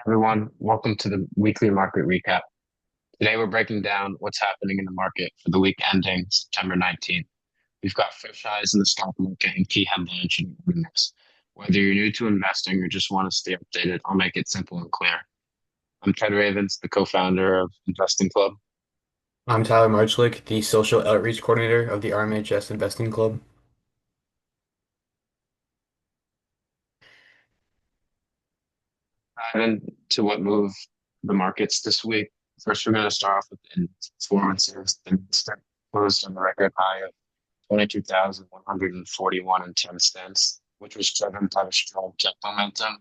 Everyone, welcome to the weekly market recap. Today we're breaking down what's happening in the market for the week ending September 19th. We've got fresh eyes in the stock market and key headlines in this. Whether you're new to investing or just want to stay updated, I'll make it simple and clear. I'm Ted Ravens, the co-founder of Investing Club. I'm Tyler Marchlick, the social outreach coordinator of the RMHS Investing Club. Dive into what moved the markets this week. First, we're going to start off with the performances. The Nasdaq closed on a record high of 22,141 and 10 cents, which was driven by the strong tech momentum.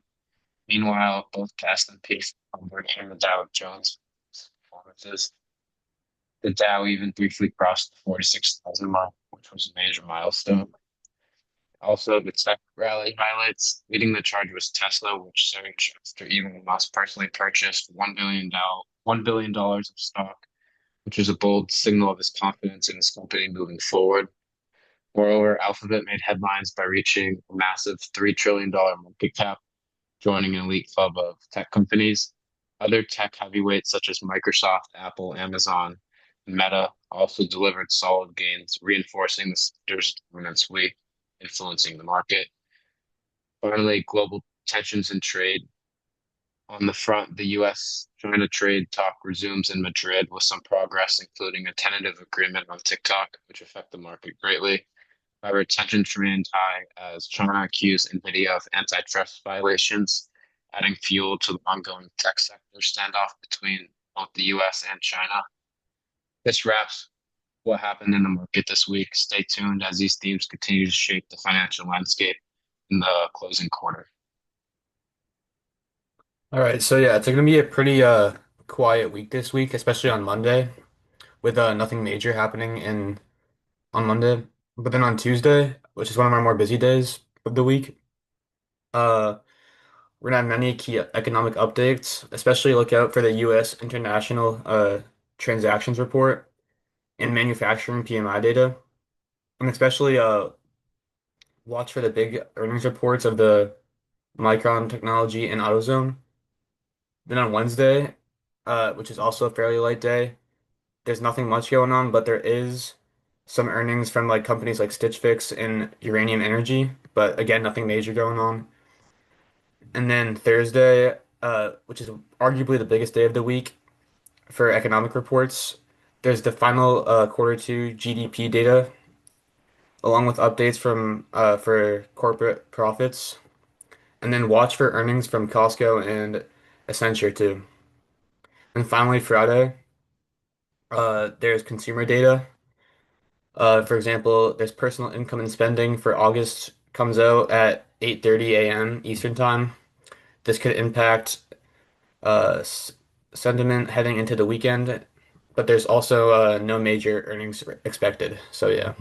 Meanwhile, both Fast and P 500 and the Dow Jones performances. The Dow even briefly crossed the 46,000 mark, which was a major milestone. Also, the tech rally highlights. Leading the charge was Tesla, which surged after Elon Musk personally purchased $1 billion of stock, which was a bold signal of his confidence in his company moving forward. Moreover, Alphabet made headlines by reaching a massive $3 trillion market cap, joining an elite club of tech companies. Other tech heavyweights such as Microsoft, Apple, Amazon, and Meta also delivered solid gains, reinforcing the sector's dominance week, influencing the market. Finally, global tensions in trade. On the front, the US-China trade talk resumes in Madrid with some progress, including a tentative agreement on TikTok, which affect the market greatly. However, tensions remained high as China accused NVIDIA of antitrust violations, adding fuel to the ongoing tech sector standoff between both the US and China. This wraps what happened in the market this week. Stay tuned as these themes continue to shape the financial landscape in the closing quarter. All right, so yeah, it's gonna be a pretty quiet week this week, especially on Monday, with nothing major happening in on Monday. But then on Tuesday, which is one of our more busy days of the week, uh, we're gonna have many key economic updates. Especially look out for the U.S. International Transactions Report and manufacturing PMI data, and especially watch for the big earnings reports of the Micron Technology and AutoZone. Then on Wednesday, which is also a fairly light day, there's nothing much going on, but there is some earnings from like companies like Stitch Fix and Uranium Energy, but again, nothing major going on. And then Thursday, which is arguably the biggest day of the week for economic reports, there's the final quarter two GDP data, along with updates from for corporate profits, and then watch for earnings from Costco and Accenture too. And finally, Friday. There's consumer data. For example, there's personal income and spending for August comes out at 8:30 a.m. Eastern Time. This could impact sentiment heading into the weekend, but there's also no major earnings expected. So yeah,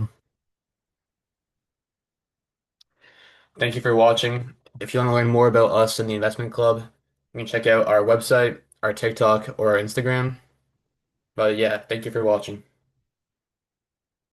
thank you for watching. If you want to learn more about us in the investment club, you can check out our website, our TikTok, or our Instagram. But yeah, thank you for watching.